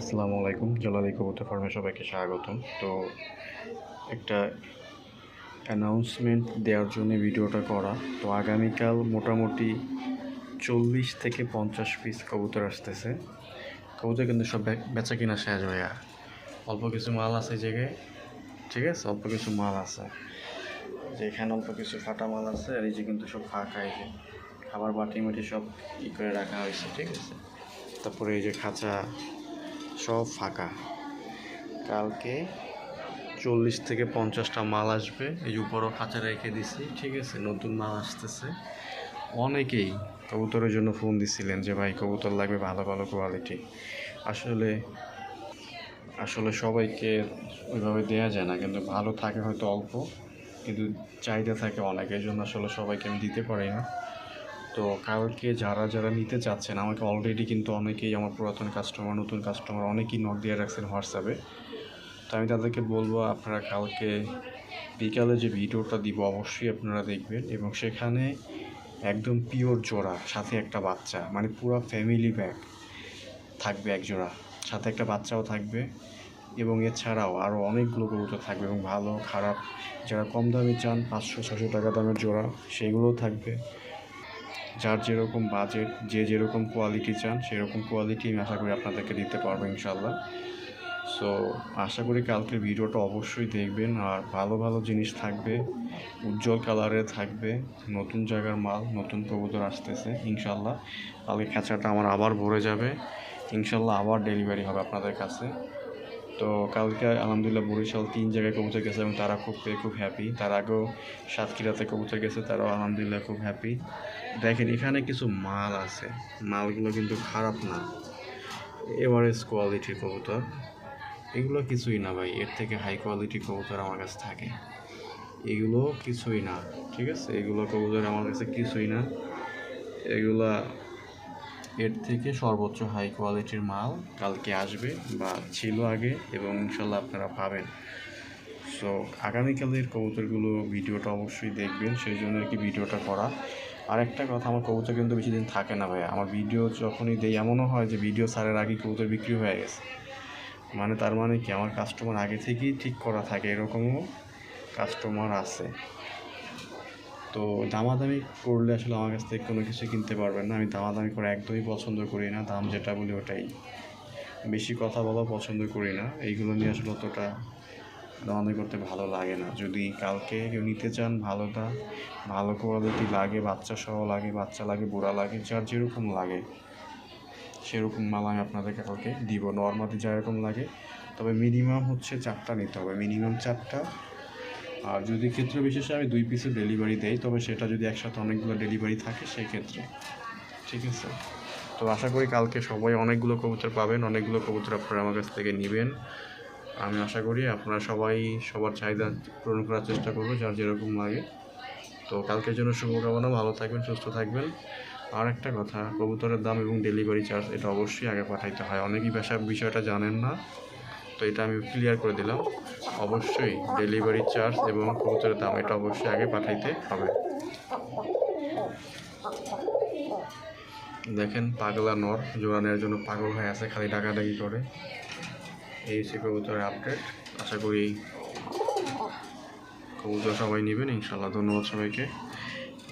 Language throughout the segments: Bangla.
আসসালামু আলাইকুম। জালালি কবুতর ফার্মে সবাইকে স্বাগতম। তো একটা অ্যানাউন্সমেন্ট দেওয়ার জন্য ভিডিওটা করা। তো আগামীকাল মোটামুটি 40 থেকে 50 পিস কবুতর আসতেছে। কবুতর কিন্তু সব বেচা কিনা শেষ হয়ে, অল্প কিছু মাল আছে এই জায়গায়, ঠিক আছে? অল্প কিছু মাল আছে, যে এখানে অল্প কিছু ফাটা মাল আছে, আর এই যে কিন্তু সব ফাঁকা, এই যে খাবার বাটি মাটি সব করে রাখা হয়েছে, ঠিক আছে? তারপরে এই যে খাঁচা সব ফাঁকা। কালকে 40 থেকে 50টা মাল আসবে। এই উপরও খাঁচা রেখে দিছি, ঠিক আছে? নতুন মাল আসতেছে। অনেকেই কবুতরের জন্য ফোন দিছিলেন যে ভাই কবুতর লাগবে ভালো ভালো কোয়ালিটি। আসলে সবাইকে ওইভাবে দেওয়া যায় না, কিন্তু ভালো থাকে হয়তো অল্প, কিন্তু চাহিদা থাকে অনেক, এই জন্য আসলে সবাইকে আমি দিতে পারি না। তো কালকে যারা যারা নিতে চাচ্ছেন, আমাকে অলরেডি কিন্তু অনেকেই, আমার পুরাতন কাস্টমার, নতুন কাস্টমার অনেকেই নক দিয়ে রাখছেন হোয়াটসঅ্যাপে। তো আমি তাদেরকে বলবো, আপনারা কালকে বিকালে যে ভিডিওটা দিব অবশ্যই আপনারা দেখবেন, এবং সেখানে একদম পিওর জোড়া, সাথে একটা বাচ্চা, মানে পুরো ফ্যামিলি প্যাক থাকবে, এক জোড়া সাথে একটা বাচ্চাও থাকবে, এবং এছাড়াও আরও অনেকগুলো কবুতর থাকবে, এবং ভালো খারাপ যারা কম দামে চান 500-600 টাকা দামের জোড়া সেগুলোও থাকবে। যার যেরকম বাজেট, যে যেরকম কোয়ালিটি চান সেরকম কোয়ালিটি আমি আশা করি আপনাদেরকে দিতে পারবো ইনশাল্লাহ। সো আশা করি কালকের ভিডিওটা অবশ্যই দেখবেন, আর ভালো ভালো জিনিস থাকবে, উজ্জ্বল কালারে থাকবে, নতুন জায়গার মাল, নতুন কবুতর আসতেছে ইনশাল্লাহ। কালকে খাঁচাটা আমার আবার ভরে যাবে ইনশাল্লাহ, আবার ডেলিভারি হবে আপনাদের কাছে। তো কালকে আলহামদুলিল্লাহ বরিশাল 3 জায়গায় কবুতর গেছে, এবং তারা খুব হ্যাপি। তার আগেও সাতক্ষীরাতে কবুতর গেছে, তারাও আলহামদুলিল্লাহ খুব হ্যাপি। দেখেন এখানে কিছু মাল আছে, মালগুলো কিন্তু খারাপ না, এভারেজ কোয়ালিটির কবুতর। এগুলো কিছুই না ভাই, এর থেকে হাই কোয়ালিটি কবুতর আমার কাছে থাকে। এগুলো কিছুই না, ঠিক আছে? এগুলো কবুতর আমার কাছে কিছুই না। এগুলা এর থেকে সর্বোচ্চ হাই কোয়ালিটির মাল কালকে আসবে, বা ছিল আগে, এবং ইনশাল্লাহ আপনারা পাবেন। সো আগামীকালের কবুতরগুলো ভিডিওটা অবশ্যই দেখবেন, সেই জন্য আর কি ভিডিওটা করা। আর একটা কথা, আমার কবুতর কিন্তু বেশি দিন থাকে না ভাই। আমার ভিডিও যখনই দেই এমনও হয় যে ভিডিও ছাড়ার আগেই কবুতর বিক্রি হয়ে গেছে, মানে তার মানে কি, আমার কাস্টমার আগে থেকেই ঠিক করা থাকে, এরকমও কাস্টমার আছে। তো দামাদামি করলে আসলে আমার কাছ থেকে কোনো কিছু কিনতে পারবেন না। আমি দামাদামি করে একদমই পছন্দ করি না, দাম যেটা বলি ওটাই, বেশি কথা বলা পছন্দ করি না। এইগুলো নিয়ে আসলে অতটা দামাদামি করতে ভালো লাগে না। যদি কালকে কেউ নিতে চান, ভালো কোয়ালিটি লাগে, বাচ্চা সহ লাগে, বাচ্চা লাগে, বুড়া লাগে, যার যেরকম লাগে সেরকম মাল আমি আপনাদেরকে কালকে দিব, নর্মালি যেরকম লাগে। তবে মিনিমাম হচ্ছে 4টা নিতে হবে, মিনিমাম 4টা। আর যদি ক্ষেত্র বিশেষে আমি 2 পিসের ডেলিভারি দেই, তবে সেটা যদি একসাথে অনেকগুলো ডেলিভারি থাকে সেই ক্ষেত্রে, ঠিক আছে? তো আশা করি কালকে সবাই অনেকগুলো কবুতর পাবেন, অনেকগুলো কবুতর আপনারা আমার কাছ থেকে নেবেন। আমি আশা করি আপনারা সবাই সবার চাহিদা পূরণ করার চেষ্টা করবো, যার যেরকম লাগে। তো কালকের জন্য শুভকামনা, ভালো থাকবেন, সুস্থ থাকবেন। আর একটা কথা, কবুতরের দাম এবং ডেলিভারি চার্জ এটা অবশ্যই আগে পাঠাইতে হয়। অনেকেই বিষয়টা জানেন না, তো এটা আমি ক্লিয়ার করে দিলাম। অবশ্যই ডেলিভারি চার্জ এবং কবুতরের দাম এটা অবশ্যই আগে পাঠাইতে হবে। দেখেন পাগলা নর জোড়া নেওয়ার জন্য পাগল হয়ে আছে, খালি ডাকাডাকি করে। এই হচ্ছে কবুতরের আপডেট। আশা করি কবুতর সবাই নেবেন ইনশাল্লাহ। ধন্যবাদ সবাইকে।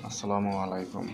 আসসালামু আলাইকুম।